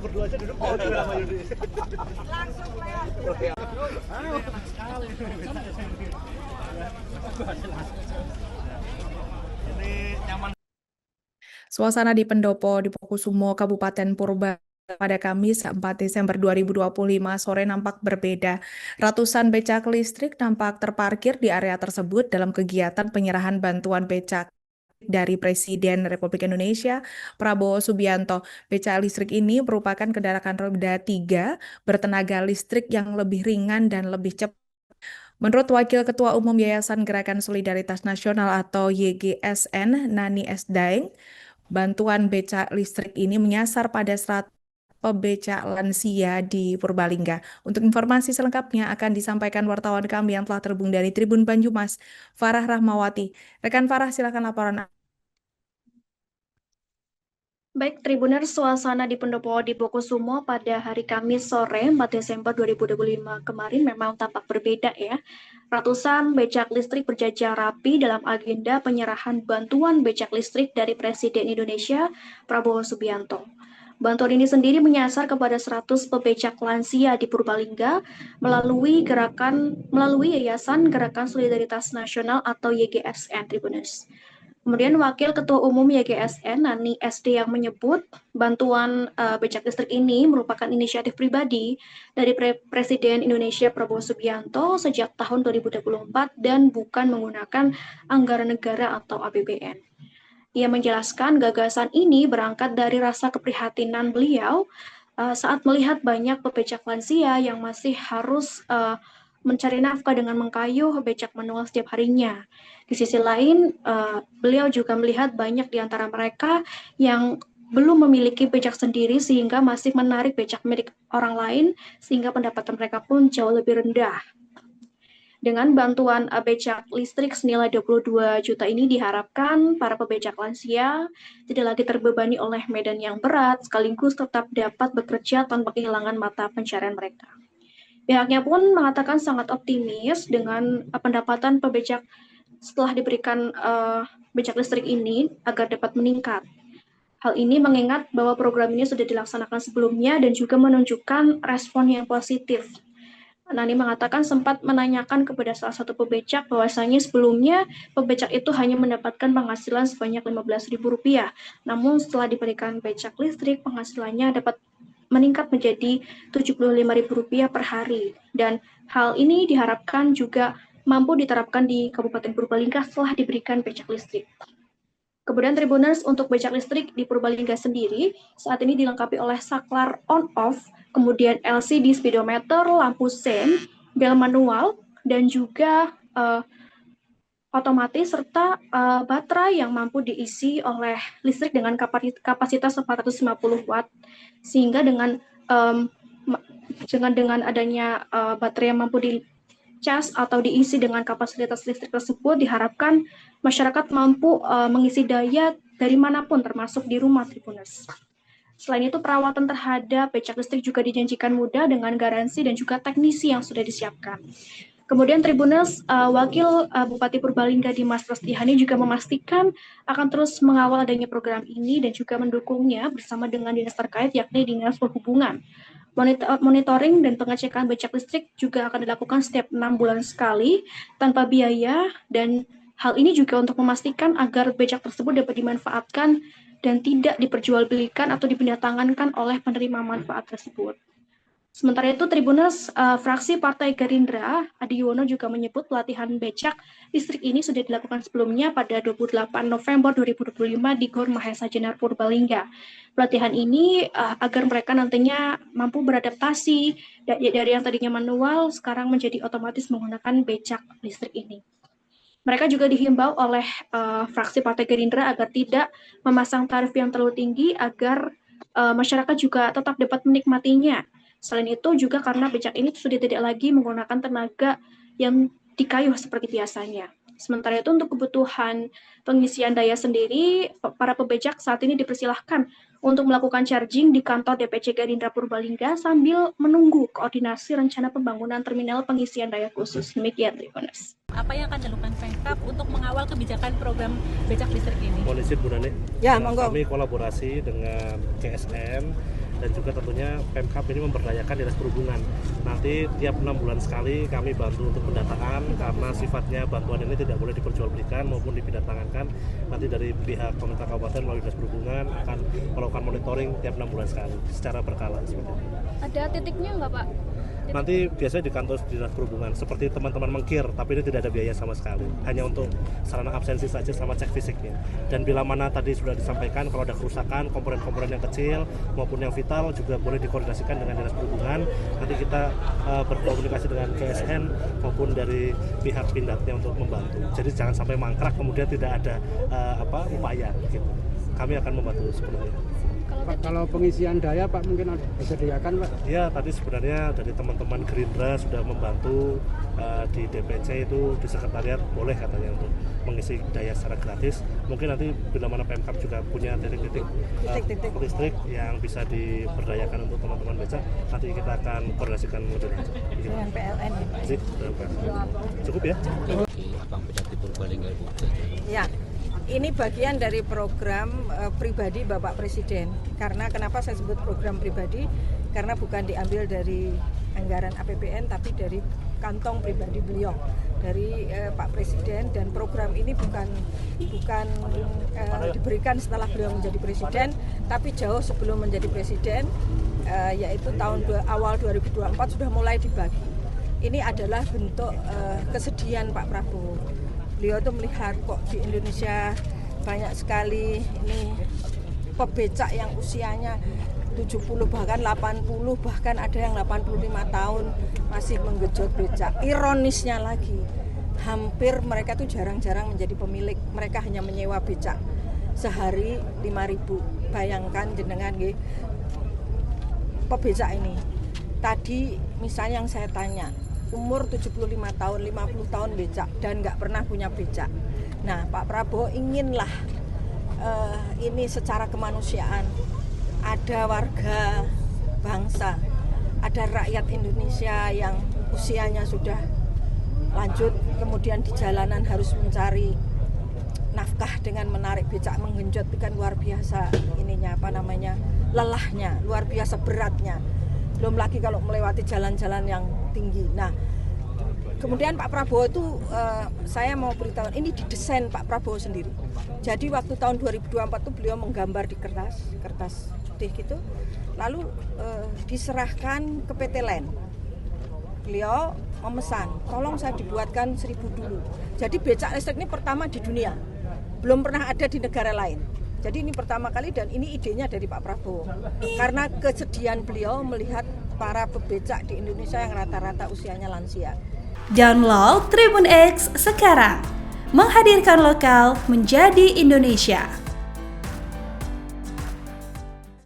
berdua aja duduk. Oh, juga sama Yudi. Langsung lewat. Ini nyaman. Suasana di Pendopo Dipokusumo, Kabupaten Purba pada Kamis 4 Desember 2025 sore nampak berbeda. Ratusan becak listrik nampak terparkir di area tersebut dalam kegiatan penyerahan bantuan becak dari Presiden Republik Indonesia Prabowo Subianto. Becak listrik ini merupakan kendaraan roda 3 bertenaga listrik yang lebih ringan dan lebih cepat. Menurut Wakil Ketua Umum Yayasan Gerakan Solidaritas Nasional atau YGSN, Nani S. Daeng, bantuan becak listrik ini menyasar pada 100 pebecak lansia di Purbalingga. Untuk informasi selengkapnya akan disampaikan wartawan kami yang telah terhubung dari Tribun Banyumas, Farah Rahmawati. Rekan Farah, silakan laporan. Baik, Tribuners, suasana di Pendopo Dipokusumo pada hari Kamis sore 4 Desember 2025 kemarin memang tampak berbeda ya. Ratusan becak listrik berjajar rapi dalam agenda penyerahan bantuan becak listrik dari Presiden Indonesia Prabowo Subianto. Bantuan ini sendiri menyasar kepada 100 pebecak lansia di Purbalingga melalui Yayasan Gerakan Solidaritas Nasional atau YGSN, Tribuners. Kemudian Wakil Ketua Umum YGSN, Nani SD, yang menyebut bantuan becak listrik ini merupakan inisiatif pribadi dari Presiden Indonesia Prabowo Subianto sejak tahun 2024 dan bukan menggunakan anggaran negara atau APBN. Ia menjelaskan gagasan ini berangkat dari rasa keprihatinan beliau saat melihat banyak pebecak lansia yang masih harus mencari nafkah dengan mengkayuh becak manual setiap harinya. Di sisi lain, beliau juga melihat banyak di antara mereka yang belum memiliki becak sendiri sehingga masih menarik becak milik orang lain sehingga pendapatan mereka pun jauh lebih rendah. Dengan bantuan becak listrik senilai 22 juta ini diharapkan para pebecak lansia tidak lagi terbebani oleh medan yang berat sekaligus tetap dapat bekerja tanpa kehilangan mata pencarian mereka. Pihaknya pun mengatakan sangat optimis dengan pendapatan pebecak setelah diberikan becak listrik ini agar dapat meningkat. Hal ini mengingat bahwa program ini sudah dilaksanakan sebelumnya dan juga menunjukkan respon yang positif. Nani mengatakan sempat menanyakan kepada salah satu pebecak bahwasanya sebelumnya pebecak itu hanya mendapatkan penghasilan sebanyak Rp15.000. Namun setelah diberikan becak listrik, penghasilannya dapat meningkat menjadi Rp75.000 per hari. Dan hal ini diharapkan juga mampu diterapkan di Kabupaten Purbalingga setelah diberikan becak listrik. Kemudian Tribuners, untuk becak listrik di Purbalingga sendiri saat ini dilengkapi oleh saklar on-off, kemudian LCD speedometer, lampu sein, bel manual, dan juga otomatis serta baterai yang mampu diisi oleh listrik dengan kapasitas 450 watt, sehingga dengan adanya baterai yang mampu dicas atau diisi dengan kapasitas listrik tersebut, diharapkan masyarakat mampu mengisi daya dari manapun termasuk di rumah, Tribuners. Selain itu, perawatan terhadap becak listrik juga dijanjikan mudah dengan garansi dan juga teknisi yang sudah disiapkan. Kemudian Tribuners, Wakil Bupati Purbalingga Dimas Rastihani juga memastikan akan terus mengawal adanya program ini dan juga mendukungnya bersama dengan dinas terkait yakni Dinas Perhubungan. Monitoring dan pengecekan becak listrik juga akan dilakukan setiap 6 bulan sekali tanpa biaya, dan hal ini juga untuk memastikan agar becak tersebut dapat dimanfaatkan dan tidak diperjualbelikan atau dipindahtangankan oleh penerima manfaat tersebut. Sementara itu, Tribuners, fraksi Partai Gerindra, Adi Yuwono, juga menyebut pelatihan becak listrik ini sudah dilakukan sebelumnya pada 28 November 2025 di Gor Mahesa Jenar Purbalingga. Pelatihan ini agar mereka nantinya mampu beradaptasi dari yang tadinya manual sekarang menjadi otomatis menggunakan becak listrik ini. Mereka juga dihimbau oleh fraksi Partai Gerindra agar tidak memasang tarif yang terlalu tinggi agar masyarakat juga tetap dapat menikmatinya. Selain itu juga karena becak ini sudah tidak lagi menggunakan tenaga yang dikayuh seperti biasanya. Sementara itu untuk kebutuhan pengisian daya sendiri, para pebecak saat ini dipersilahkan untuk melakukan charging di kantor DPC Gerindra Purbalingga sambil menunggu koordinasi rencana pembangunan terminal pengisian daya khusus. Demikian, Tribuners. Apa yang akan dilakukan Pemkab untuk mengawal kebijakan program becak listrik ini? Mohon izin Bu Nani. Ya, monggo. Kami kolaborasi dengan CSN dan juga tentunya Pemkab ini memberdayakan Dinas Perhubungan. Nanti tiap 6 bulan sekali kami bantu untuk pendataan, karena sifatnya bantuan ini tidak boleh diperjualbelikan maupun dipindah-tangankan. Nanti dari pihak pemerintah kabupaten melalui Dinas Perhubungan akan melakukan monitoring tiap 6 bulan sekali secara berkala seperti itu. Ada titiknya nggak Pak? Nanti biasanya di kantor Dinas Perhubungan seperti teman-teman mengkir, tapi ini tidak ada biaya sama sekali, hanya untuk sarana absensi saja sama cek fisiknya. Dan bila mana tadi sudah disampaikan kalau ada kerusakan komponen-komponen yang kecil maupun yang vital juga boleh dikoordinasikan dengan Dinas Perhubungan. Nanti kita berkomunikasi dengan KSN maupun dari pihak Pindadnya untuk membantu. Jadi jangan sampai mangkrak kemudian tidak ada upaya gitu. Kami akan membantu sepenuhnya. Pak, kalau pengisian daya Pak mungkin disediakan Pak? Ya, tadi sebenarnya dari teman-teman Gerindra sudah membantu di DPC itu di sekretariat boleh katanya untuk mengisi daya secara gratis. Mungkin nanti bila mana Pemkab juga punya titik-titik listrik yang bisa diberdayakan untuk teman-teman becak, nanti kita akan koordinasikan lebih lanjut. Dengan PLN ya Pak? Cukup ya? Abang Becak di Purbalingga Ibu. Ya, ini bagian dari program pribadi Bapak Presiden. Karena kenapa saya sebut program pribadi? Karena bukan diambil dari anggaran APBN, tapi dari kantong pribadi beliau, dari Pak Presiden. Dan program ini bukan diberikan setelah beliau menjadi presiden, tapi jauh sebelum menjadi presiden, yaitu awal 2024 sudah mulai dibagi. Ini adalah bentuk kesedihan Pak Prabowo. Beliau tuh melihat kok di Indonesia banyak sekali ini pebecak yang usianya 70 bahkan 80 bahkan ada yang 85 tahun masih menggejot becak. Ironisnya lagi, hampir mereka tuh jarang-jarang menjadi pemilik. Mereka hanya menyewa becak sehari 5.000. Bayangkan jenengan nggih, pebecak ini. Tadi misalnya yang saya tanya, umur 75 tahun, 50 tahun becak dan nggak pernah punya becak. Nah, Pak Prabowo inginlah ini secara kemanusiaan, ada warga bangsa, ada rakyat Indonesia yang usianya sudah lanjut, kemudian di jalanan harus mencari nafkah dengan menarik becak, menggenjot, kan luar biasa ininya, lelahnya, luar biasa beratnya. Belum lagi kalau melewati jalan-jalan yang tinggi. Nah, kemudian Pak Prabowo itu saya mau beritahu, ini didesain Pak Prabowo sendiri. Jadi waktu tahun 2024 itu beliau menggambar di kertas putih gitu, lalu diserahkan ke PT LEN. Beliau memesan, tolong saya dibuatkan 1.000 dulu. Jadi becak listrik ini pertama di dunia, belum pernah ada di negara lain. Jadi ini pertama kali dan ini idenya dari Pak Prabowo. Karena kesedihan beliau melihat para pebecak di Indonesia yang rata-rata usianya lansia. Download Tribun X sekarang, menghadirkan lokal menjadi Indonesia.